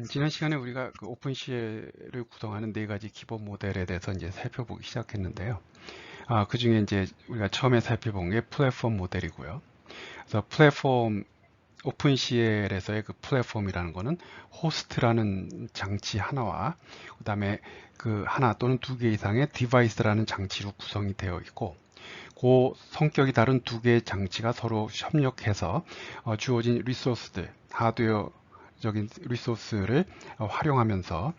지난 시간에 우리가 그 오픈CL을 구성하는 네 가지 기본 모델에 대해서 이제 살펴보기 시작했는데요. 그 중에 이제 우리가 처음에 살펴본 게 플랫폼 모델이고요. 그래서 플랫폼, 오픈CL에서의 그 플랫폼이라는 거는 호스트라는 장치 하나와 그다음에 그 하나 또는 두 개 이상의 디바이스라는 장치로 구성이 되어 있고, 그 성격이 다른 두 개의 장치가 서로 협력해서 주어진 리소스들, 하드웨어적인 리소스를 활용하면서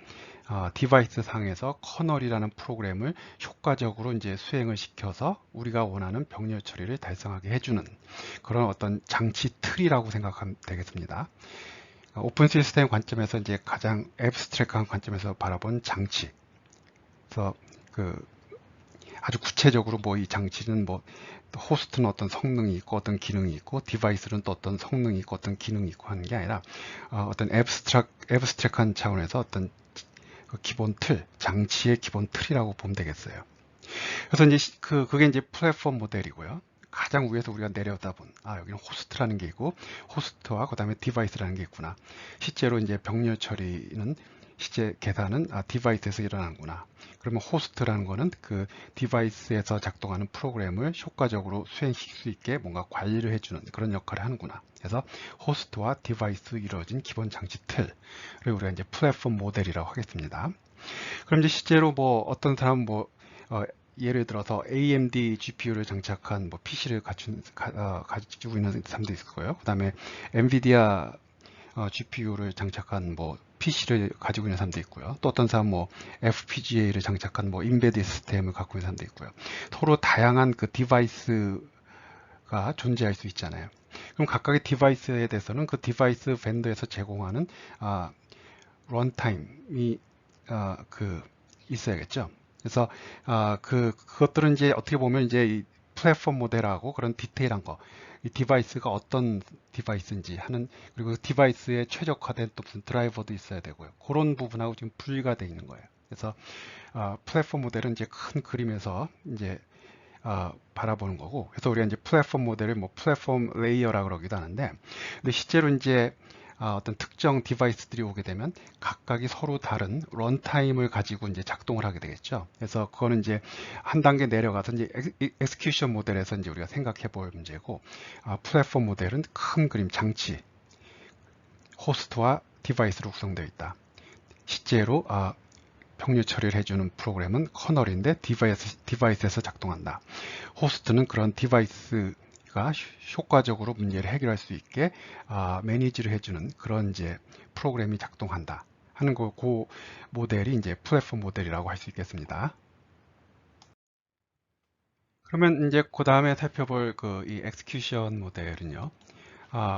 디바이스 상에서 커널이라는 프로그램을 효과적으로 이제 수행을 시켜서 우리가 원하는 병렬 처리를 달성하게 해주는 그런 어떤 장치 틀이라고 생각하면 되겠습니다. 오픈 시스템 관점에서 이제 가장 앱스트랙한 관점에서 바라본 장치. 그래서 그 아주 구체적으로 뭐 이 장치는 뭐 호스트는 어떤 성능이 있고 어떤 기능이 있고 디바이스는 또 어떤 성능이 있고 어떤 기능이 있고 하는 게 아니라 어떤 앱스트랙한 차원에서 어떤 그 기본 틀, 장치의 기본 틀이라고 보면 되겠어요. 그래서 이제 그게 이제 플랫폼 모델이고요. 가장 위에서 우리가 내려다 본, 여기는 호스트라는 게 있고, 호스트와 그 다음에 디바이스라는 게 있구나. 실제로 이제 병렬 처리는 실제 계산은 디바이스에서 일어나는구나. 그러면 호스트라는 거는 그 디바이스에서 작동하는 프로그램을 효과적으로 수행시킬 수 있게 뭔가 관리를 해주는 그런 역할을 하는구나. 그래서 호스트와 디바이스 이루어진 기본 장치 틀을 우리가 이제 플랫폼 모델이라고 하겠습니다. 그럼 이제 실제로 뭐 어떤 사람 뭐 예를 들어서 AMD GPU를 장착한 뭐 PC를 가지고 있는 사람도 있을 거예요. 그 다음에 엔비디아 GPU를 장착한 뭐 PC를 가지고 있는 사람도 있고요. 또 어떤 사람 뭐 FPGA를 장착한 뭐 인베드 시스템을 갖고 있는 사람도 있고요. 서로 다양한 그 디바이스가 존재할 수 있잖아요. 그럼 각각의 디바이스에 대해서는 그 디바이스 벤더에서 제공하는 런타임이 그 있어야겠죠. 그래서 그것들은 이제 어떻게 보면 이제 이 플랫폼 모델하고 그런 디테일한 거, 이 디바이스가 어떤 디바이스인지 하는, 그리고 그 디바이스에 최적화된 또 무슨 드라이버도 있어야 되고요. 그런 부분하고 지금 분리가 돼 있는 거예요. 그래서 플랫폼 모델은 이제 큰 그림에서 이제 바라보는 거고, 그래서 우리가 이제 플랫폼 모델을 뭐 플랫폼 레이어라고 그러기도 하는데, 근데 실제로 이제 어떤 특정 디바이스들이 오게 되면 각각이 서로 다른 런타임을 가지고 이제 작동을 하게 되겠죠. 그래서 그거는 이제 한 단계 내려가서 이제 엑스큐션 모델에서 이제 우리가 생각해 볼 문제고, 플랫폼 모델은 큰 그림 장치, 호스트와 디바이스로 구성되어 있다. 실제로 병렬 처리를 해주는 프로그램은 커널인데 디바이스에서 작동한다. 호스트는 그런 디바이스가 효과적으로 문제를 해결할 수 있게 매니지를 해주는 그런 이제 프로그램이 작동한다 하는 그 모델이 이제 플랫폼 모델이라고 할 수 있겠습니다. 그러면 이제 그 다음에 살펴볼 그 이 엑스큐션 모델은요,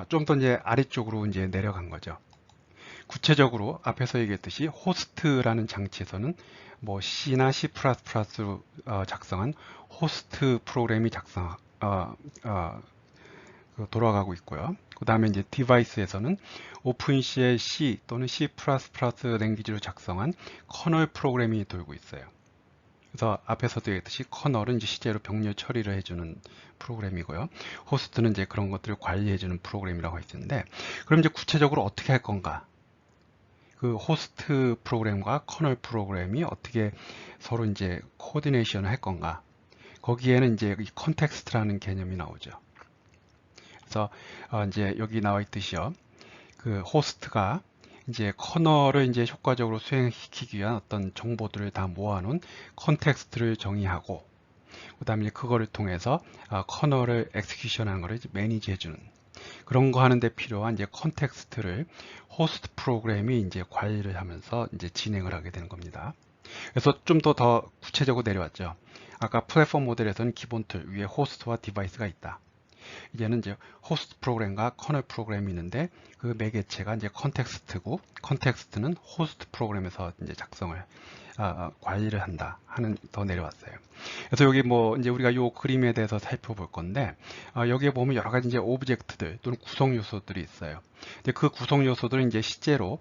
좀 더 이제 아래쪽으로 이제 내려간 거죠. 구체적으로 앞에서 얘기했듯이 호스트라는 장치에서는 뭐 C나 C++로 작성한 호스트 프로그램이 돌아가고 있고요. 그 다음에 이제 디바이스에서는 오픈CL C 또는 C++ 랭귀지로 작성한 커널 프로그램이 돌고 있어요. 그래서 앞에서도 얘기했듯이 커널은 이제 실제로 병렬 처리를 해주는 프로그램이고요. 호스트는 이제 그런 것들을 관리해주는 프로그램이라고 했는데, 그럼 이제 구체적으로 어떻게 할 건가? 그 호스트 프로그램과 커널 프로그램이 어떻게 서로 이제 코디네이션을 할 건가? 거기에는 이제 이 컨텍스트라는 개념이 나오죠. 그래서 이제 여기 나와 있듯이요. 그 호스트가 이제 커널을 이제 효과적으로 수행시키기 위한 어떤 정보들을 다 모아놓은 컨텍스트를 정의하고, 그다음에 그거를 통해서 커널을 엑스큐션하는 것을 매니지 해주는 그런 거 하는데 필요한 이제 컨텍스트를 호스트 프로그램이 이제 관리를 하면서 이제 진행을 하게 되는 겁니다. 그래서 좀 더 구체적으로 내려왔죠. 아까 플랫폼 모델에서는 기본 틀 위에 호스트와 디바이스가 있다. 이제는 이제 호스트 프로그램과 커널 프로그램이 있는데 그 매개체가 이제 컨텍스트고, 컨텍스트는 호스트 프로그램에서 이제 작성을 관리를 한다 하는 더 내려왔어요. 그래서 여기 뭐 이제 우리가 요 그림에 대해서 살펴볼 건데, 여기에 보면 여러 가지 이제 오브젝트들 또는 구성 요소들이 있어요. 근데 그 구성 요소들은 이제 실제로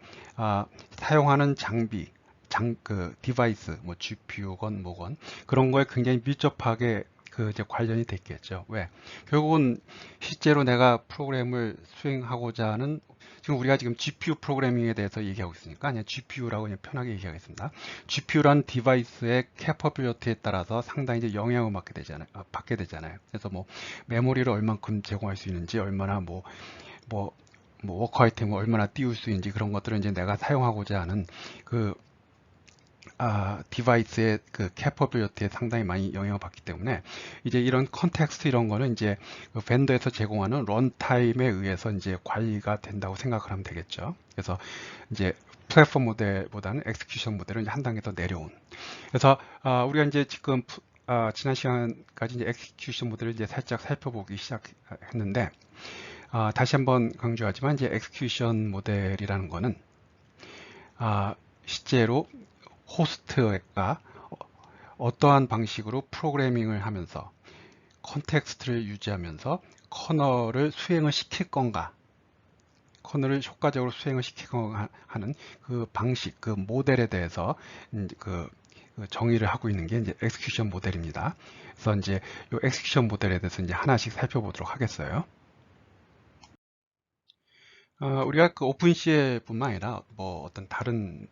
사용하는 장비, 그 디바이스, 뭐 GPU건 뭐건 그런 거에 굉장히 밀접하게 그 이제 관련이 됐겠죠. 왜? 결국은 실제로 내가 프로그램을 수행하고자 하는, 지금 우리가 지금 GPU 프로그래밍에 대해서 얘기하고 있으니까 그냥 GPU라고 그냥 편하게 얘기하겠습니다. GPU란 디바이스의 캐퍼빌리티에 따라서 상당히 이제 영향을 받게 되잖아요. 그래서 뭐 메모리를 얼만큼 제공할 수 있는지, 얼마나 뭐 워커 아이템을 얼마나 띄울 수 있는지, 그런 것들은 이제 내가 사용하고자 하는 그 디바이스의 그 캐퍼빌리티에 상당히 많이 영향을 받기 때문에, 이제 이런 컨텍스트 이런 거는 이제 그 벤더에서 제공하는 런타임에 의해서 이제 관리가 된다고 생각을 하면 되겠죠. 그래서 이제 플랫폼 모델보다는 엑스큐션 모델은 이제 한 단계 더 내려온. 그래서 우리가 이제 지금 지난 시간까지 이제 엑스큐션 모델을 이제 살짝 살펴보기 시작했는데, 다시 한번 강조하지만 이제 엑스큐션 모델이라는 거는 실제로 호스트가 어떠한 방식으로 프로그래밍을 하면서 컨텍스트를 유지하면서 커널을 수행을 시킬 건가, 커널을 효과적으로 수행을 시킬 건가 하는 그 방식, 그 모델에 대해서 그 정의를 하고 있는 게 이제 엑스큐션 모델입니다. 그래서 이제 이 엑스큐션 모델에 대해서 이제 하나씩 살펴보도록 하겠어요. 우리가 그 오픈CL뿐만 아니라 뭐 어떤 다른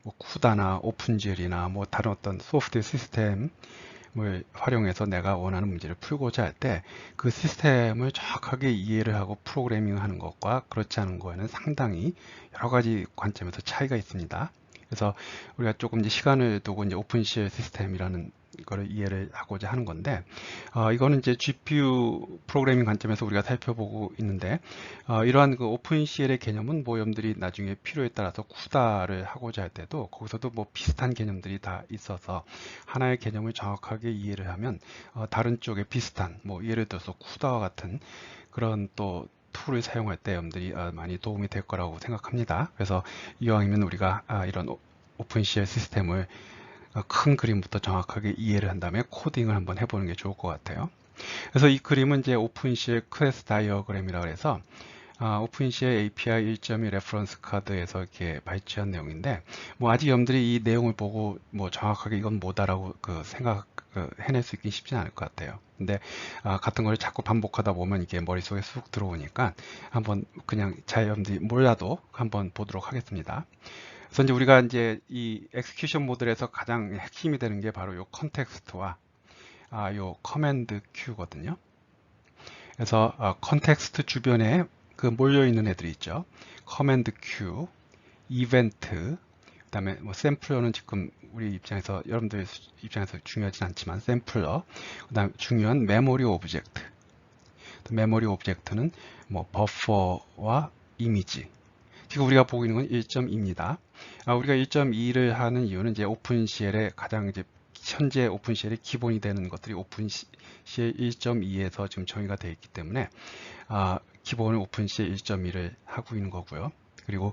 뭐 쿠다나 오픈GL이나 뭐 다른 어떤 소프트웨어 시스템을 활용해서 내가 원하는 문제를 풀고자 할 때 그 시스템을 정확하게 이해를 하고 프로그래밍을 하는 것과 그렇지 않은 거에는 상당히 여러 가지 관점에서 차이가 있습니다. 그래서 우리가 조금 이제 시간을 두고 이제 오픈CL 시스템이라는 거를 이해를 하고자 하는 건데, 이거는 이제 GPU 프로그래밍 관점에서 우리가 살펴보고 있는데, 이러한 그 오픈CL의 개념은 뭐 여러분들이 나중에 필요에 따라서 쿠다를 하고자 할 때도 거기서도 뭐 비슷한 개념들이 다 있어서 하나의 개념을 정확하게 이해를 하면 다른 쪽에 비슷한, 뭐 예를 들어서 쿠다와 같은 그런 또 툴을 사용할 때 여러분들이 많이 도움이 될 거라고 생각합니다. 그래서 이왕이면 우리가 이런 오픈CL 시스템을 큰 그림부터 정확하게 이해를 한 다음에 코딩을 한번 해보는 게 좋을 것 같아요. 그래서 이 그림은 이제 오픈CL 클래스 다이어그램이라고 해서 오픈CL API 1.2 레퍼런스 카드에서 이렇게 발췌한 내용인데, 뭐 아직 여러분들이 이 내용을 보고 뭐 정확하게 이건 뭐다라고 해낼 수 있긴 쉽지 않을 것 같아요. 근데 같은 걸 자꾸 반복하다 보면 이게 머릿속에 쑥 들어오니까 한번 그냥 여러분들이 몰라도 한번 보도록 하겠습니다. 그래서 이제 우리가 이제 이 엑스큐션 모델에서 가장 핵심이 되는 게 바로 요 컨텍스트와 요 커맨드 큐거든요. 그래서 컨텍스트 주변에 그 몰려 있는 애들이 있죠. 커맨드 큐, 이벤트, 그다음에 뭐 샘플러는 지금 우리 입장에서, 여러분들 입장에서 중요하진 않지만 샘플러, 그다음에 중요한 메모리 오브젝트. 메모리 오브젝트는 뭐 버퍼와 이미지. 지금 우리가 보고 있는 건 1.2입니다. 우리가 1.2를 하는 이유는 이제 오픈CL의 가장 이제 현재 오픈CL의 기본이 되는 것들이 오픈CL 1.2에서 지금 정의가 되어 있기 때문에 기본은 오픈CL 1.2를 하고 있는 거고요. 그리고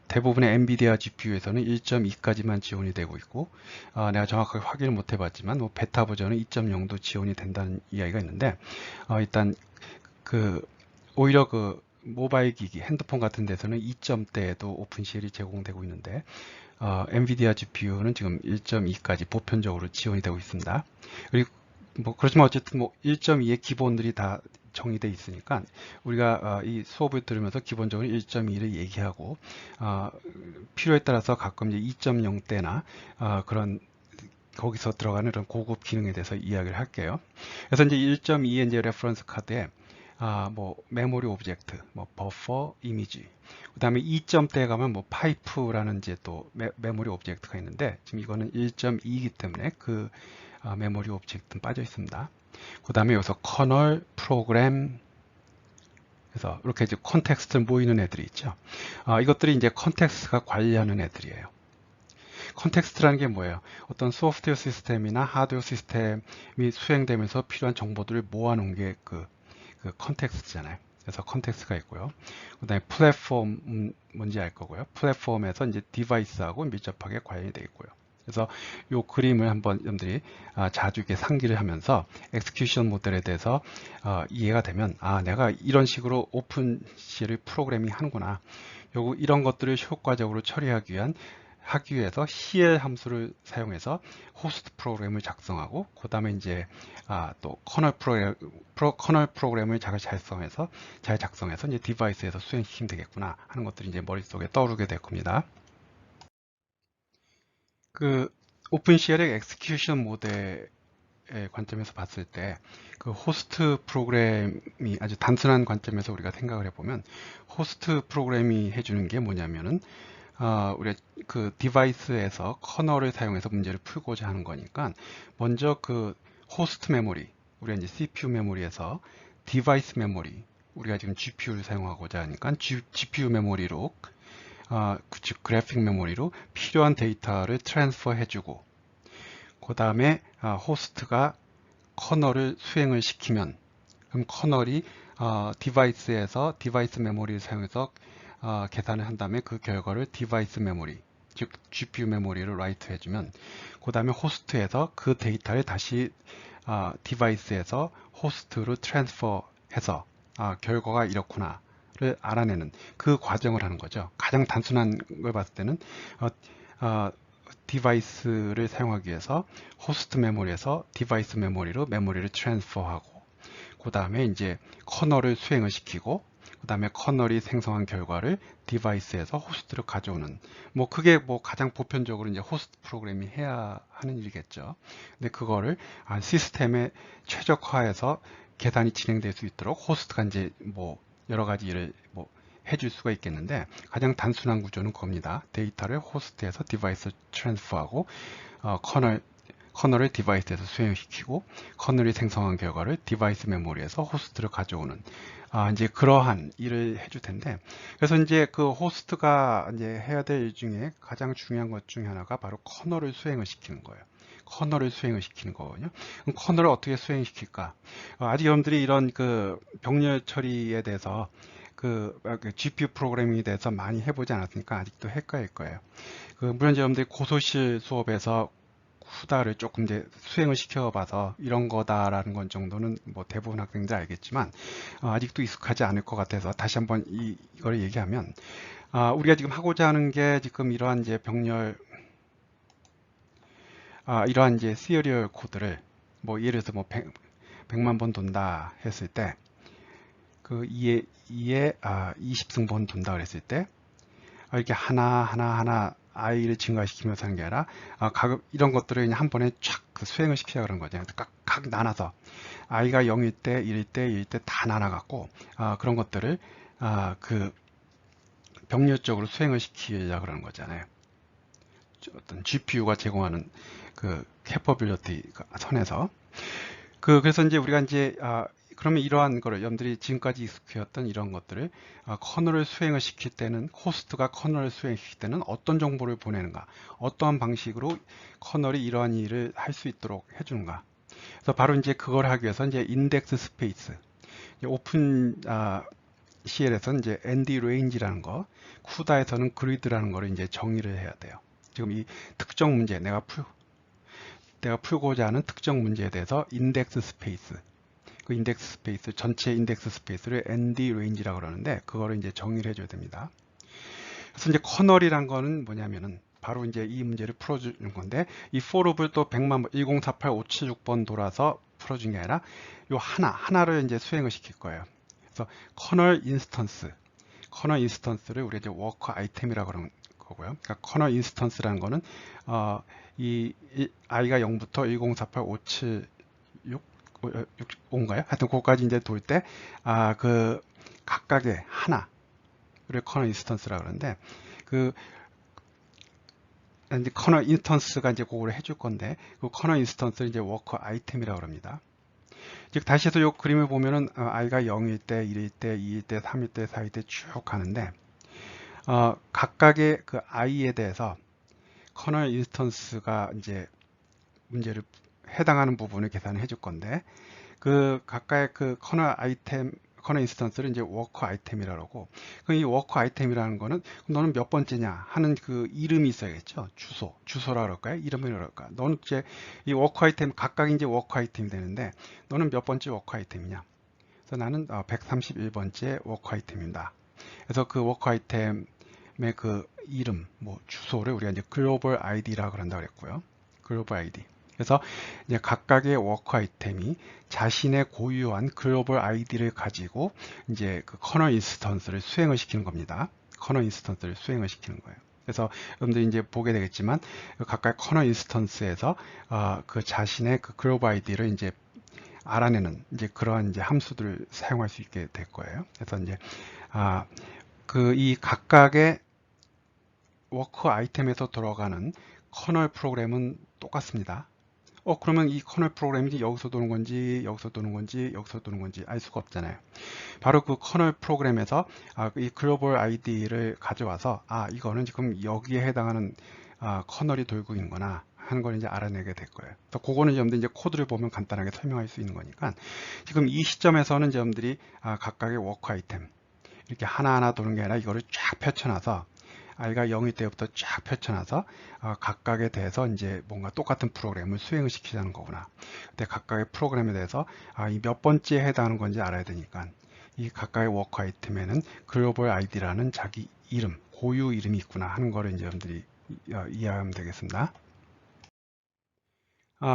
대부분의 엔비디아 GPU에서는 1.2까지만 지원이 되고 있고, 내가 정확하게 확인을 못 해봤지만 뭐 베타 버전은 2.0도 지원이 된다는 이야기가 있는데, 일단 오히려 모바일 기기, 핸드폰 같은 데서는 2점대에도 오픈CL이 제공되고 있는데, 엔비디아 GPU는 지금 1.2까지 보편적으로 지원이 되고 있습니다. 그리고 뭐 그렇지만 어쨌든 뭐 1.2의 기본들이 다 정의되어 있으니까 우리가 이 수업을 들으면서 기본적으로 1.2를 얘기하고, 필요에 따라서 가끔 이제 2.0대나 그런 거기서 들어가는 그런 고급 기능에 대해서 이야기를 할게요. 그래서 이제 1.2의 이제 레퍼런스 카드에 뭐 메모리 오브젝트, 뭐 버퍼, 이미지, 그다음에 2점대에 가면 뭐 파이프라는 이제 또 메모리 오브젝트가 있는데, 지금 이거는 1.2이기 때문에 그 메모리 오브젝트는 빠져 있습니다. 그다음에 여기서 커널, 프로그램, 그래서 이렇게 이제 컨텍스트 모이는 애들이 있죠. 이것들이 이제 컨텍스트가 관리하는 애들이에요. 컨텍스트라는 게 뭐예요? 어떤 소프트웨어 시스템이나 하드웨어 시스템이 수행되면서 필요한 정보들을 모아놓은 게 그 컨텍스트잖아요. 그래서 컨텍스트가 있고요. 그 다음에 플랫폼 뭔지 알 거고요. 플랫폼에서 이제 디바이스하고 밀접하게 관련이 되어 있고요. 그래서 이 그림을 한번 여러분들이 자주 이렇게 상기를 하면서 엑스큐션 모델에 대해서 이해가 되면, 내가 이런 식으로 오픈CL을 프로그래밍 하는구나. 이런 것들을 효과적으로 처리하기 위한 하기 위해서 CL 함수를 사용해서 호스트 프로그램을 작성하고 그 다음에 이제 또 커널 프로그램을 잘 작성해서 이제 디바이스에서 수행시키면 되겠구나 하는 것들이 이제 머릿속에 떠오르게 될 겁니다. 그 오픈CL의 엑스큐션 모델의 관점에서 봤을 때 그 호스트 프로그램이 아주 단순한 관점에서 우리가 생각을 해보면 호스트 프로그램이 해주는 게 뭐냐면은 우리가 그 디바이스에서 커널을 사용해서 문제를 풀고자 하는 거니까 먼저 그 호스트 메모리, 우리가 이제 CPU 메모리에서 디바이스 메모리, 우리가 지금 GPU를 사용하고자 하니까 GPU 메모리로 즉 그래픽 메모리로 필요한 데이터를 트랜스퍼 해주고 그 다음에 호스트가 커널을 수행을 시키면 그럼 커널이 디바이스에서 디바이스 메모리를 사용해서 계산을 한 다음에 그 결과를 디바이스 메모리 즉 GPU 메모리를 라이트 해주면 그 다음에 호스트에서 그 데이터를 다시 디바이스에서 호스트로 트랜스퍼 해서 결과가 이렇구나를 알아내는 그 과정을 하는 거죠. 가장 단순한 걸 봤을 때는 디바이스를 사용하기 위해서 호스트 메모리에서 디바이스 메모리로 메모리를 트랜스퍼하고 그 다음에 이제 커널을 수행을 시키고 그 다음에 커널이 생성한 결과를 디바이스에서 호스트로 가져오는 그게 가장 보편적으로 이제 호스트 프로그램이 해야 하는 일이겠죠. 근데 그거를 시스템에 최적화해서 계산이 진행될 수 있도록 호스트가 이제 여러 가지 일을 해줄 수가 있겠는데 가장 단순한 구조는 겁니다. 데이터를 호스트에서 디바이스 트랜스퍼하고 커널을 디바이스에서 수행시키고 커널이 생성한 결과를 디바이스 메모리에서 호스트를 가져오는 이제 그러한 일을 해줄 텐데 그래서 이제 그 호스트가 이제 해야 될 일 중에 가장 중요한 것 중에 하나가 바로 커널을 수행을 시키는 거예요. 커널을 수행을 시키는 거거든요. 그럼 커널을 어떻게 수행시킬까? 아직 여러분들이 이런 그 병렬 처리에 대해서 그 GPU 프로그래밍에 대해서 많이 해보지 않았으니까 아직도 헷갈릴 거예요. 물론 여러분들이 고소실 수업에서 후다를 조금 이제 수행을 시켜봐서 이런 거다라는 건 정도는 대부분 학생들 알겠지만 아직도 익숙하지 않을 것 같아서 다시 한번 이걸 얘기하면 우리가 지금 하고자 하는 게 지금 이러한 이제 병렬 이러한 이제 시리얼 코드를 예를 들어서 100만 번 돈다 했을 때 그 2에 20승번 돈다 그랬을 때 이렇게 하나 i를 증가시키면서 하는 게 아니라 이런 것들을 그냥 한 번에 쫙 그 수행을 시키자 그런 거죠. 각 나눠서 i가 0일 때, 1일 때, 2일 때 다 나눠갖고 그런 것들을 그 병렬적으로 수행을 시키자 그러는 거잖아요. 어떤 GPU가 제공하는 그 캐퍼빌리티 선에서 그래서 이제 우리가 이제 그러면 이러한 거를 여러분들이 지금까지 익숙해왔던 이런 것들을 커널을 수행을 시킬 때는 호스트가 커널을 수행시킬 때는 어떤 정보를 보내는가 어떠한 방식으로 커널이 이러한 일을 할 수 있도록 해주는가 그래서 바로 이제 그걸 하기 위해서 이제 인덱스 스페이스 오픈 CL에서는 이제 ND range라는 거 쿠다에서는 그리드라는 거를 이제 정의를 해야 돼요. 지금 이 특정 문제 내가 풀고자 하는 특정 문제에 대해서 인덱스 스페이스 그 인덱스 스페이스 전체 인덱스 스페이스를 ND range라고 그러는데 그거를 이제 정의를 해줘야 됩니다. 그래서 이제 커널이란 거는 뭐냐면은 바로 이제 이 문제를 풀어주는 건데 이 for loop을 또 100만 번 1048576번 돌아서 풀어준 게 아니라 요 하나를 이제 수행을 시킬 거예요. 그래서 커널 인스턴스를 우리가 이제 워커 아이템이라고 그러는 거고요. 그러니까 커널 인스턴스라는 거는 이 i가 0부터 1048576 하여튼 그거까지 이제 돌 때 그 각각의 하나를 커널 인스턴스라고 그러는데 이제 커널 인스턴스가 이제 그거를 해줄 건데 그 커널 인스턴스를 이제 워커 아이템이라고 합니다. 즉 다시 해서 이 그림을 보면은 i가 0일 때, 1일 때, 2일 때, 3일 때, 4일 때 쭉 가는데 각각의 그 i에 대해서 커널 인스턴스가 이제 문제를 해당하는 부분을 계산해 줄 건데 그 각각의 그 커널 인스턴스를 이제 워커 아이템이라고 하고 이 워커 아이템이라는 거는 너는 몇 번째냐 하는 그 이름이 있어야겠죠. 주소라 그럴까요? 이름이라 그럴까? 너는 이제 이 워커 아이템 각각 이제 워커 아이템이 되는데 너는 몇 번째 워커 아이템이냐? 그래서 나는 131번째 워커 아이템입니다. 그래서 그 워커 아이템의 그 이름, 뭐 주소를 우리가 이제 글로벌 아이디라 그런다 그랬고요. 글로벌 아이디. 그래서 이제 각각의 워커 아이템이 자신의 고유한 글로벌 아이디를 가지고 이제 그 커널 인스턴스를 수행을 시키는 겁니다. 커널 인스턴스를 수행을 시키는 거예요. 그래서 여러분들이 이제 보게 되겠지만 각각 커널 인스턴스에서 그 자신의 그 글로벌 아이디를 이제 알아내는 이제 그러한 이제 함수들을 사용할 수 있게 될 거예요. 그래서 이제 그 이 각각의 워커 아이템에서 들어가는 커널 프로그램은 똑같습니다. 그러면 이 커널 프로그램이 여기서 도는 건지 여기서 도는 건지 여기서 도는 건지 알 수가 없잖아요. 바로 그 커널 프로그램에서 이 글로벌 아이디를 가져와서 이거는 지금 여기에 해당하는 커널이 돌고 있는 거나 하는 걸 이제 알아내게 될 거예요. 그래서 그거는 여러분들 이제 코드를 보면 간단하게 설명할 수 있는 거니까 지금 이 시점에서는 여러분들이 각각의 워커 아이템 이렇게 하나하나 도는 게 아니라 이거를 쫙 펼쳐놔서 i가 0일 때부터 쫙 펼쳐놔서 각각에 대해서 이제 뭔가 똑같은 프로그램을 수행을 시키자는 거구나. 근데 각각의 프로그램에 대해서 이 몇 번째에 해당하는 건지 알아야 되니까 이 각각의 워커 아이템에는 글로벌 아이디라는 자기 이름, 고유 이름이 있구나 하는 거를 이제 여러분들이 이해하면 되겠습니다.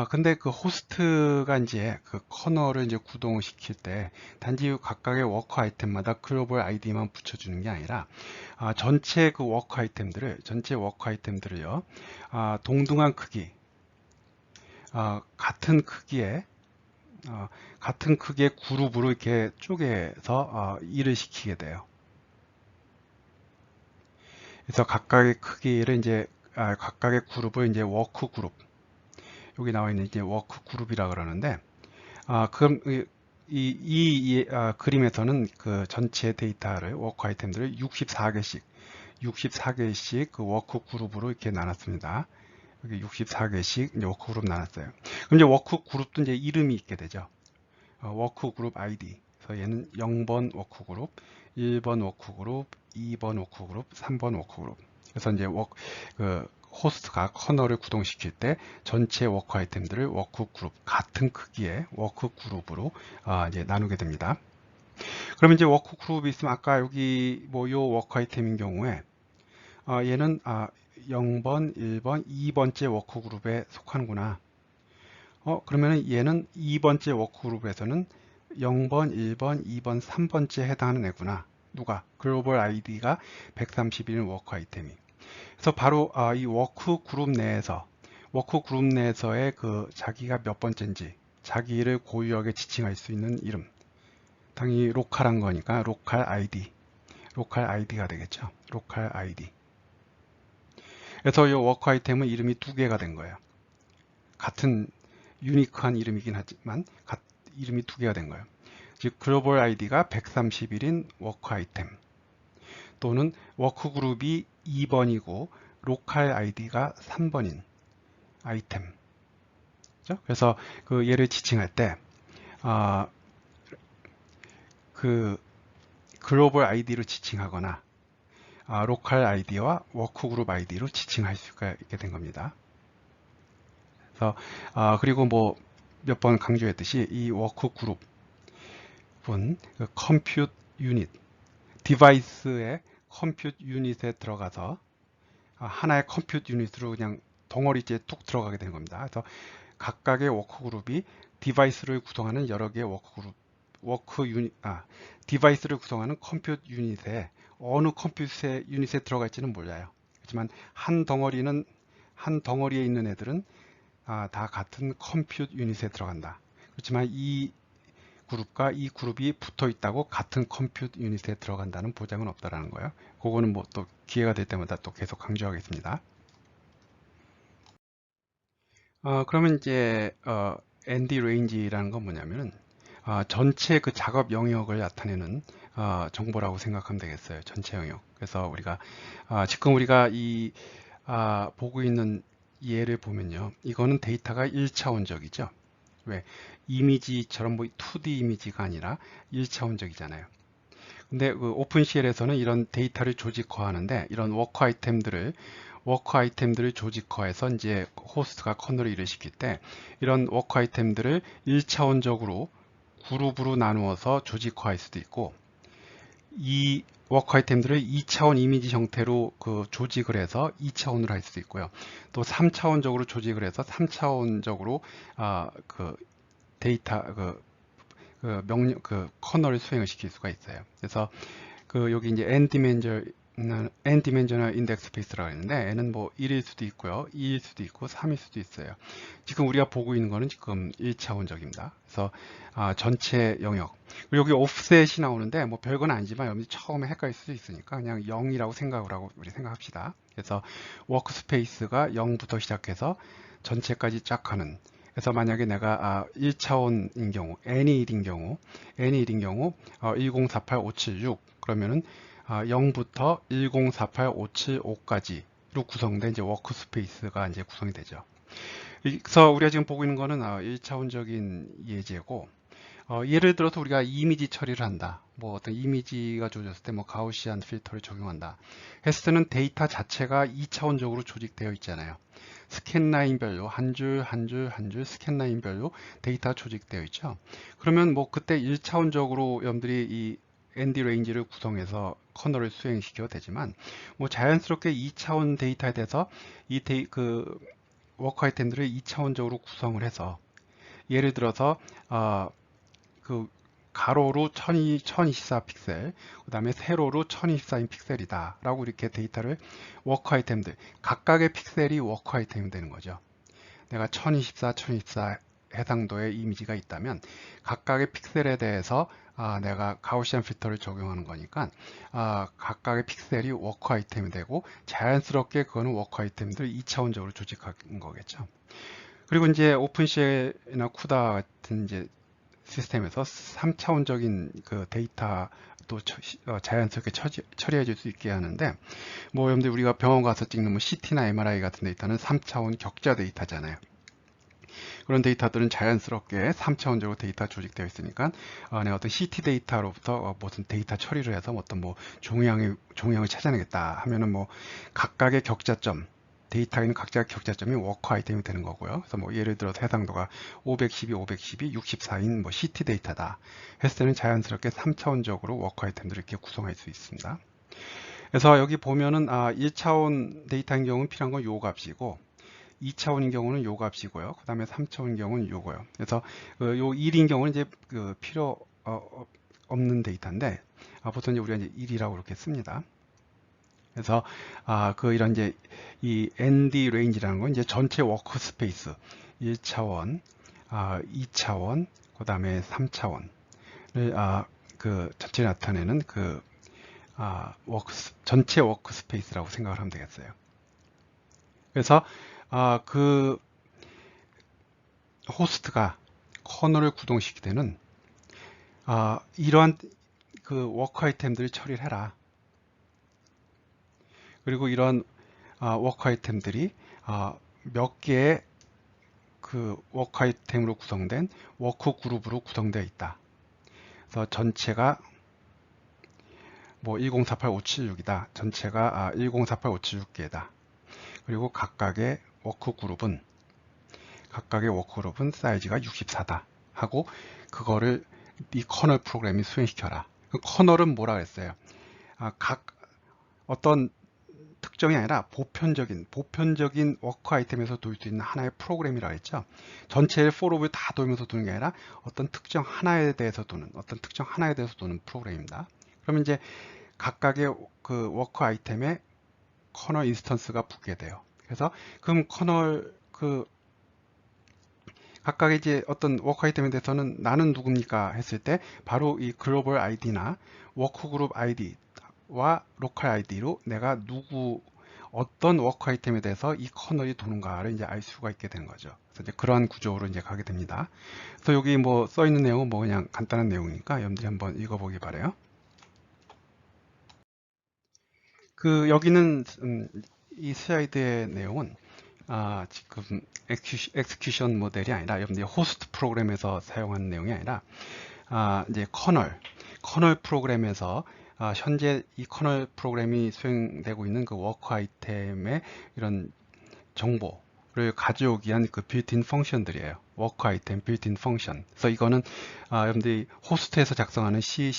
근데 그 호스트가 이제 그 커널을 이제 구동을 시킬 때 단지 각각의 워커 아이템마다 글로벌 아이디만 붙여주는 게 아니라 전체 그 워커 아이템들을 전체 워커 아이템들을요 동등한 크기 같은 크기의 같은 크기의 그룹으로 이렇게 쪼개서 일을 시키게 돼요. 그래서 각각의 크기를 이제 각각의 그룹을 이제 워크 그룹 여기 나와 있는 이제 워크 그룹이라 그러는데 그럼 이 그림에서는 그 전체 데이터를 워크 아이템들을 64개씩 그 워크 그룹으로 이렇게 나눴습니다. 여기 64개씩 이제 워크 그룹 나눴어요. 그럼 이제 워크 그룹도 이제 이름이 있게 되죠. 워크 그룹 아이디. 그래서 얘는 0번 워크 그룹, 1번 워크 그룹, 2번 워크 그룹, 3번 워크 그룹. 그래서 이제 호스트가 커널을 구동시킬 때 전체 워크 아이템들을 워크 그룹 같은 크기의 워크 그룹으로 이제 나누게 됩니다. 그러면 이제 워크 그룹이 있으면 아까 여기 뭐 요 워크 아이템인 경우에 얘는 0번, 1번, 2번째 워크 그룹에 속하는구나. 그러면 얘는 2번째 워크 그룹에서는 0번, 1번, 2번, 3번째에 해당하는 애구나. 누가? 글로벌 아이디가 131인 워크 아이템이. 그래서 바로 이 워크 그룹 내에서의 그 자기가 몇 번째인지 자기를 고유하게 지칭할 수 있는 이름. 당연히 로컬한 거니까 로컬 아이디가 되겠죠. 로컬 아이디. 그래서 이 워크 아이템은 이름이 두 개가 된 거예요. 같은 유니크한 이름이긴 하지만 이름이 두 개가 된 거예요. 즉 글로벌 아이디가 131인 워크 아이템 또는 워크 그룹이 2번이고 로컬 아이디가 3번인 아이템. 그렇죠? 그래서 그 얘를 지칭할 때 그 글로벌 아이디로 지칭하거나 로컬 아이디와 워크 그룹 아이디로 지칭할 수가 있게 된 겁니다. 그래서 그리고 뭐 몇 번 강조했듯이 이 워크 그룹은 그 컴퓨트 유닛 디바이스의 컴퓨트 유닛에 들어가서 하나의 컴퓨트 유닛으로 그냥 덩어리째 뚝 들어가게 되는 겁니다. 그래서 각각의 워크 그룹이 디바이스를 구성하는 여러 개의 디바이스를 구성하는 컴퓨트 유닛에 어느 컴퓨터 유닛에 들어갈지는 몰라요. 하지만 한 덩어리에 있는 애들은 다 같은 컴퓨트 유닛에 들어간다. 그렇지만 이 그룹과 이 그룹이 붙어 있다고 같은 컴퓨트 유닛에 들어간다는 보장은 없다라는 거예요. 그거는 뭐 또 기회가 될 때마다 또 계속 강조하겠습니다. 그러면 이제 ND range라는 건 뭐냐면은 전체 그 작업 영역을 나타내는 정보라고 생각하면 되겠어요. 전체 영역. 그래서 우리가 지금 우리가 이 보고 있는 예를 보면요. 이거는 데이터가 1차원적이죠. 왜? 이미지처럼 뭐 2D 이미지가 아니라 1차원적이잖아요. 근데 그 오픈CL에서는 이런 데이터를 조직화하는데 이런 워커 아이템들을 조직화해서 이제 호스트가 커널을 일을 시킬 때 이런 워커 아이템들을 1차원적으로 그룹으로 나누어서 조직화할 수도 있고 이 워크 아이템들을 2차원 이미지 형태로 그 조직을 해서 2차원으로 할 수 있고요. 또 3차원적으로 조직을 해서 3차원적으로 그 데이터 명령 커널을 수행을 시킬 수가 있어요. 그래서 여기 이제 n 디멘저널 인덱스 스페이스라고 했는데 n은 뭐 1일 수도 있고요, 2일 수도 있고 3일 수도 있어요. 지금 우리가 보고 있는 거는 지금 1차원적입니다. 그래서 전체 영역, 그리고 여기 오프셋이 나오는데 뭐 별건 아니지만 여러분이 처음에 헷갈릴 수도 있으니까 그냥 0이라고 생각을 하고 우리 생각합시다. 그래서 워크스페이스가 0부터 시작해서 전체까지 쫙 하는, 그래서 만약에 내가 1차원인 경우, n이 1인 경우 1048576 그러면은 0부터 1048575까지로 구성된 이제 워크스페이스가 이제 구성이 되죠. 그래서 우리가 지금 보고 있는 거는 1차원적인 예제고, 예를 들어서 우리가 이미지 처리를 한다. 뭐 어떤 이미지가 주어졌을 때 뭐 가우시안 필터를 적용한다 했을 때는 데이터 자체가 2차원적으로 조직되어 있잖아요. 스캔 라인별로 한 줄 한 줄 한 줄 스캔 라인별로 데이터가 조직되어 있죠. 그러면 뭐 그때 1차원적으로 여러분들이 이 ND 레인지를 구성해서 커널을 수행시켜도 되지만, 뭐 자연스럽게 2차원 데이터에 대해서 워크 아이템들을 2차원적으로 구성을 해서, 예를 들어서 그 가로로 1024 픽셀, 그 다음에 세로로 1024인 픽셀이다 라고 이렇게 데이터를 워크 아이템들, 각각의 픽셀이 워크 아이템이 되는 거죠. 내가 1024 해상도의 이미지가 있다면 각각의 픽셀에 대해서 내가 가우시안 필터를 적용하는 거니까 각각의 픽셀이 워크 아이템이 되고, 자연스럽게 그거는 워크 아이템들 2차원적으로 조직한 거겠죠. 그리고 이제 오픈쉘이나 쿠다 같은 이제 시스템에서 3차원적인 그 데이터도 자연스럽게 처리해 줄 수 있게 하는데, 뭐 여러분들 우리가 병원 가서 찍는 뭐 CT나 MRI 같은 데이터는 3차원 격자 데이터잖아요. 그런 데이터들은 자연스럽게 3차원적으로 데이터 조직되어 있으니까 내가 어떤 CT 데이터로부터 무슨 데이터 처리를 해서 어떤 뭐 종양을 찾아내겠다 하면은 뭐 각각의 격자점, 데이터에 있는 각자 격자점이 워크 아이템이 되는 거고요. 그래서 뭐 예를 들어서 해상도가 512, 64인 뭐 CT 데이터다 했을 때는 자연스럽게 3차원적으로 워크 아이템들을 이렇게 구성할 수 있습니다. 그래서 여기 보면은 1차원 데이터인 경우는 필요한 건 요 값이고, 2차원인 경우는 요 값이고요. 그 다음에 3차원인 경우는 요거요. 그래서 요 1인 경우는 이제 필요 없는 데이터인데, 보통 이제 우리가 이제 1이라고 이렇게 씁니다. 그래서 이런 이제 이 ND 레인지라는 건 이제 전체 워크스페이스 1차원, 2차원, 그 다음에 3차원을 전체 나타내는 전체 워크스페이스라고 생각을 하면 되겠어요. 그래서 그 호스트가 커널을 구동시킬 때는 이러한 그 워크 아이템들을 처리를 해라. 그리고 이런 워크 아이템들이 몇 개의 그 워크 아이템으로 구성된 워크 그룹으로 구성되어 있다. 그래서 전체가 뭐 1048576이다. 전체가 1048576개다. 그리고 각각의 워크 그룹은 사이즈가 64다 하고, 그거를 이 커널 프로그램이 수행시켜라. 그 커널은 뭐라 그랬어요? 각 어떤 특정이 아니라 보편적인 워크 아이템에서 돌 수 있는 하나의 프로그램이라고 했죠. 전체를 포로를 다 돌면서 도는 게 아니라 어떤 특정 하나에 대해서 도는 프로그램입니다. 그러면 이제 각각의 그 워크 아이템에 커널 인스턴스가 붙게 돼요. 그래서 그럼 커널 각각의 이제 어떤 워크 아이템에 대해서는 나는 누굽니까 했을 때 바로 이 글로벌 아이디나 워크그룹 아이디와 로컬 아이디로 내가 어떤 워크 아이템에 대해서 이 커널이 도는가를 이제 알 수가 있게 되는 거죠. 그래서 이제 그러한 구조로 이제 가게 됩니다. 그래서 여기 뭐 써 있는 내용은 뭐 그냥 간단한 내용이니까 여러분들이 한번 읽어보기 바래요. 여기는 이 슬라이드의 내용은 지금 엑스큐션 모델이 아니라 여러분들이 호스트 프로그램에서 사용하는 내용이 아니라 이제 커널 프로그램에서 현재 이 커널 프로그램이 수행되고 있는 그 워크 아이템의 이런 정보를 가져오기 위한 그 빌트인 펑션들이에요. 워크 아이템 빌트인 펑션. 그래서 이거는 여러분들이 호스트에서 작성하는 C++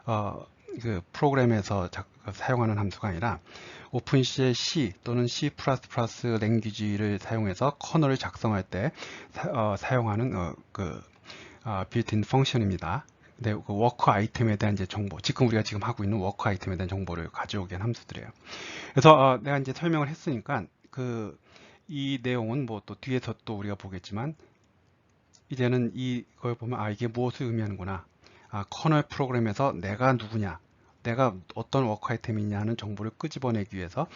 그 프로그램에서 사용하는 함수가 아니라 오픈C의 C 또는 C++ 랭귀지를 사용해서 커널을 작성할 때 사용하는 빌트인 펑션입니다. 근데 그 워크 아이템에 대한 이제 정보, 우리가 지금 하고 있는 워크 아이템에 대한 정보를 가져오게 한 함수들이에요. 그래서 내가 이제 설명을 했으니까 이 내용은 뭐 또 뒤에서 또 우리가 보겠지만 이제는 이걸 보면 이게 무엇을 의미하는구나. 커널 프로그램에서 내가 누구냐, 내가 어떤 워크 아이템이 있냐는 정보를 끄집어내기 위해서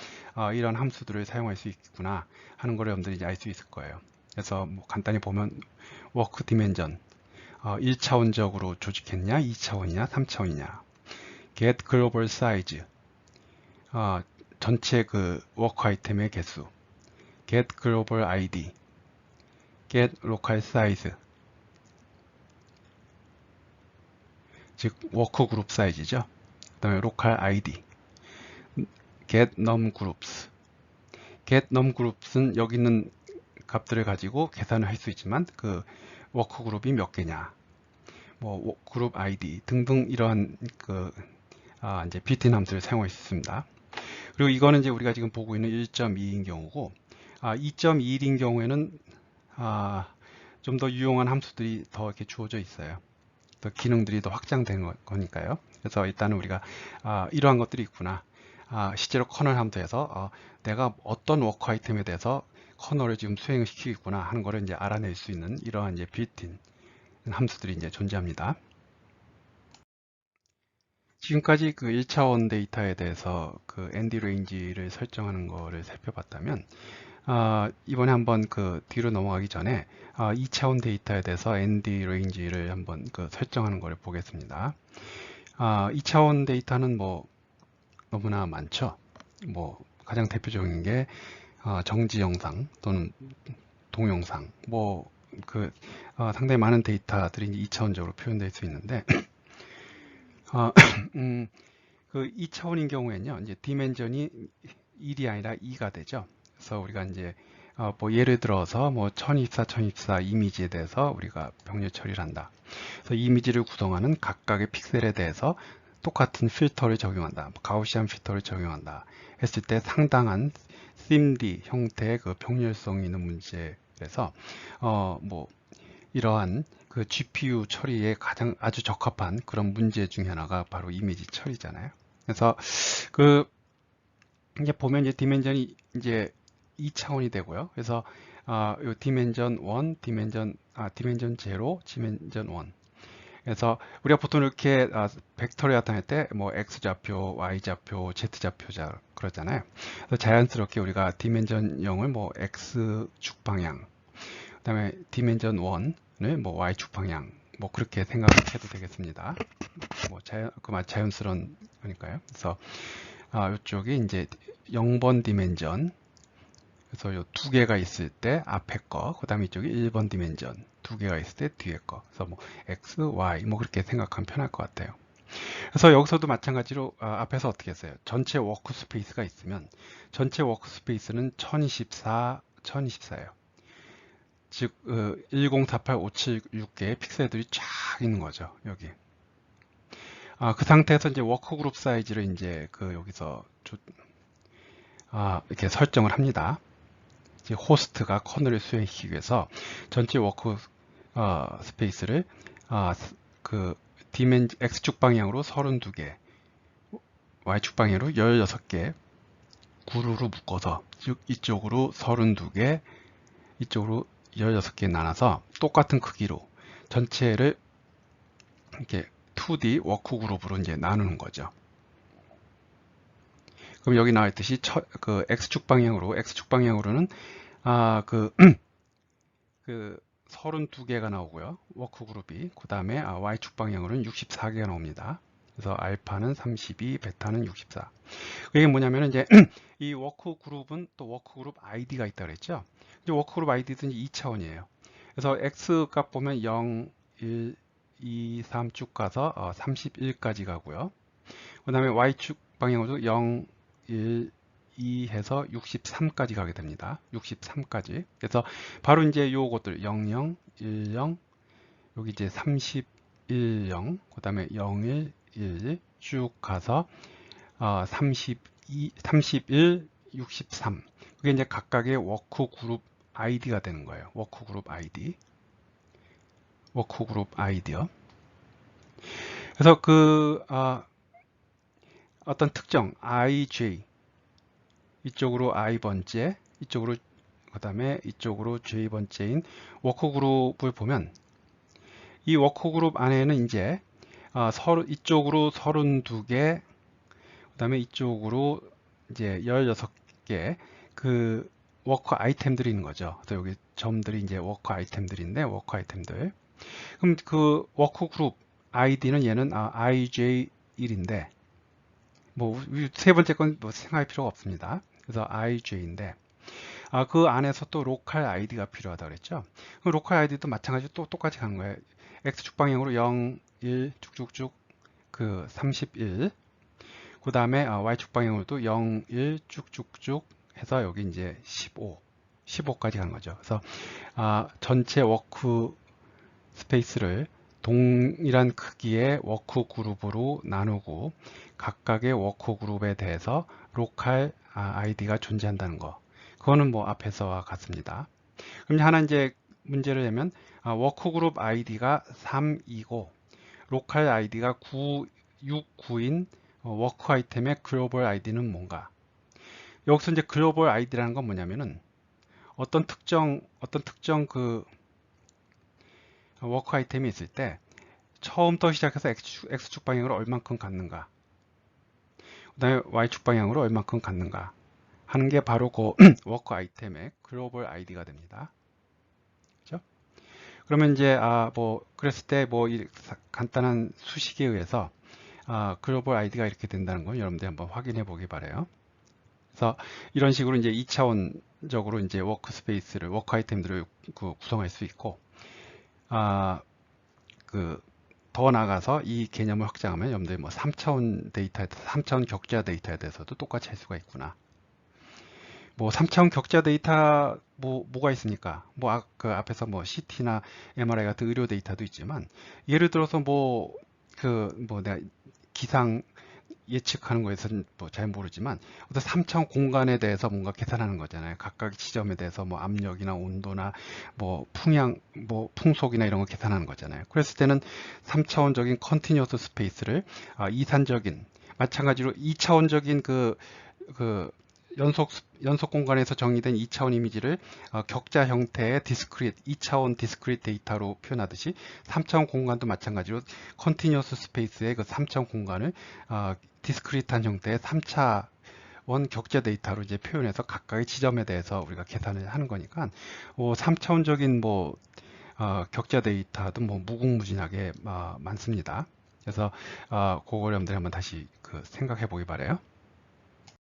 이런 함수들을 사용할 수 있구나 하는 걸 여러분들이 이제 알 수 있을 거예요. 그래서 뭐 간단히 보면 워크 디멘전 1차원적으로 조직했냐, 2차원이냐, 3차원이냐. get global size 전체 그 워크 아이템의 개수. get global ID, get local size, 즉 워크 그룹 사이즈죠. 그 다음에 local ID, get num groups. get num groups는 여기 있는 값들을 가지고 계산을 할 수 있지만 그 워크 그룹이 몇 개냐, 뭐 그룹 ID 등등 이러한 이제 빌트인 함수를 사용할 수 있습니다. 그리고 이거는 이제 우리가 지금 보고 있는 1.2인 경우고 2.1인 경우에는 좀 더 유용한 함수들이 더 이렇게 주어져 있어요. 더 기능들이 더 확장된 거니까요. 그래서 일단은 우리가 이러한 것들이 있구나. 실제로 커널 함수에서 내가 어떤 워크 아이템에 대해서 커널을 지금 수행을 시키고 있구나 하는 것을 이제 알아낼 수 있는 이러한 이제 빌트인 함수들이 이제 존재합니다. 지금까지 그 1차원 데이터에 대해서 그 ND 레인지를 설정하는 거를 살펴봤다면 이번에 한번 그 뒤로 넘어가기 전에 2차원 데이터에 대해서 ND 레인지를 한번 설정하는 것을 보겠습니다. 2차원 데이터는 뭐 너무나 많죠. 뭐 가장 대표적인 게 정지 영상 또는 동영상 상당히 많은 데이터들이 2차원적으로 표현될 수 있는데 그 2차원인 경우에는요, 이제 디멘전이 1이 아니라 2가 되죠. 그래서 우리가 이제 뭐 예를 들어서 뭐 1024 이미지에 대해서 우리가 병렬 처리를 한다. 그래서 이미지를 구성하는 각각의 픽셀에 대해서 똑같은 필터를 적용한다. 가우시안 필터를 적용한다. 했을 때 상당한 SIMD 형태의 그 병렬성이 있는 문제에서 뭐 이러한 그 GPU 처리에 아주 적합한 그런 문제 중에 하나가 바로 이미지 처리잖아요. 그래서 이제 보면 이제 디멘전이 이제 2차원이 되고요. 그래서 요 디멘전 1, 디멘전 0, 디멘전 1. 그래서 우리가 보통 이렇게 벡터를 나타낼 때 뭐 X좌표, Y좌표, Z좌표 그러잖아요. 그래서 자연스럽게 우리가 디멘전 0을 뭐 X축 방향, 그 다음에 디멘전 1을 뭐 Y축 방향, 뭐 그렇게 생각해도 되겠습니다. 뭐 자연스러운 거니까요. 그래서 이쪽이 이제 0번 디멘전, 그래서 요 두 개가 있을 때 앞에 거, 그 다음에 이쪽이 1번 디멘전 두 개가 있을 때 뒤에 거. 그래서 뭐 X, Y 뭐 그렇게 생각하면 편할 것 같아요. 그래서 여기서도 마찬가지로 앞에서 어떻게 했어요? 전체 워크스페이스가 있으면 전체 워크스페이스는 1024예요. 즉 1048, 576개의 픽셀들이 쫙 있는 거죠. 여기. 그 상태에서 이제 워크그룹 사이즈를 이제 여기서 이렇게 설정을 합니다. 이제 호스트가 커널을 수행시키기 위해서 전체 워크 스페이스를 X축 방향으로 32개, Y축 방향으로 16개 구루로 묶어서, 즉 이쪽으로 32개, 이쪽으로 16개 나눠서 똑같은 크기로 전체를 이렇게 2D 워크 그룹으로 이제 나누는 거죠. 그럼 여기 나와 있듯이 X축 방향으로는 32개가 나오고요. 워크 그룹이. 그 다음에 Y축 방향으로는 64개가 나옵니다. 그래서 알파는 32, 베타는 64. 이게 뭐냐면 이제 이 워크 그룹은 또 워크 그룹 ID가 있다 그랬죠. 이제 워크 그룹 ID는 2차원이에요. 그래서 X 값 보면 0, 1, 2, 3 쭉 가서 31까지 가고요. 그 다음에 Y축 방향으로도 0, 1, 2 해서 63까지 가게 됩니다. 63까지. 그래서 바로 이제 요것들 00, 10, 여기 이제 31, 0, 그 다음에 01, 1 쭉 가서 32, 31, 63. 그게 이제 각각의 워크그룹 아이디가 되는 거예요. 워크그룹 아이디. 워크그룹 아이디요. 그래서 어떤 특정 IJ 이쪽으로 I번째, 이쪽으로 그 다음에 이쪽으로 J번째인 워크그룹을 보면 이 워크그룹 안에는 이제 이쪽으로 32개, 그 다음에 이쪽으로 이제 16개 그 워크 아이템들이 있는 거죠. 그래서 여기 점들이 이제 워크 아이템들인데, 워크 아이템들. 그럼 그 워크그룹 아이디는 얘는 IJ1인데, 뭐 세 번째 건 뭐 생각할 필요가 없습니다. 그래서 IJ인데, 그 안에서 또 로컬 아이디가 필요하다 그랬죠. 그 로컬 아이디도 마찬가지로 또 똑같이 가는 거예요. X축 방향으로 0, 1 쭉쭉쭉 그 31. 그 다음에 Y축 방향으로도 0, 1 쭉쭉쭉 해서 여기 이제 15, 15까지 가는 거죠. 그래서 전체 워크 스페이스를 동일한 크기의 워크 그룹으로 나누고 각각의 워크 그룹에 대해서 로컬 아이디가 존재한다는 거. 그거는 뭐 앞에서와 같습니다. 그럼 하나 이제 문제를 내면 워크 그룹 아이디가 3이고 로컬 아이디가 9, 6, 9인 워크 아이템의 글로벌 아이디는 뭔가? 여기서 이제 글로벌 아이디라는 건 뭐냐면은 어떤 특정 그 워크 아이템이 있을 때 처음부터 시작해서 X축 방향으로 얼만큼 갔는가, 그 다음에 Y축 방향으로 얼만큼 갔는가 하는 게 바로 그 워크 아이템의 글로벌 아이디가 됩니다. 그렇죠? 그러면 이제 뭐 그랬을 때 뭐 간단한 수식에 의해서 글로벌 아이디가 이렇게 된다는 걸 여러분들이 한번 확인해 보기 바래요. 그래서 이런 식으로 이제 2차원적으로 이제 워크스페이스를, 워크 아이템들을 구성할 수 있고, 더 나아가서 이 개념을 확장하면 여러분들이 뭐 3차원 데이터에, 3차원 격자 데이터에 대해서도 똑같이 할 수가 있구나. 뭐 3차원 격자 데이터 뭐가 있습니까? 뭐 그 앞에서 뭐 CT나 MRI 같은 의료 데이터도 있지만, 예를 들어서 뭐 내가 기상 예측하는 거에서는 뭐 잘 모르지만 어떤 3차원 공간에 대해서 뭔가 계산하는 거잖아요. 각각 지점에 대해서 뭐 압력이나 온도나 뭐 풍향, 뭐 풍속이나 이런 거 계산하는 거잖아요. 그랬을 때는 3차원적인 컨티뉴어스 스페이스를 이산적인, 마찬가지로 2차원적인 연속 공간에서 정의된 2차원 이미지를 격자 형태의 디스크릿, 2차원 디스크릿 데이터로 표현하듯이 3차원 공간도 마찬가지로 컨티뉴어스 스페이스의 그 3차원 공간을 디스크릿한 형태의 3차원 격자 데이터로 이제 표현해서 각각의 지점에 대해서 우리가 계산을 하는 거니까 3차원적인 뭐 격자 데이터도 뭐 무궁무진하게 많습니다. 그래서 그걸 여러분들이 한번 다시 생각해 보기 바래요.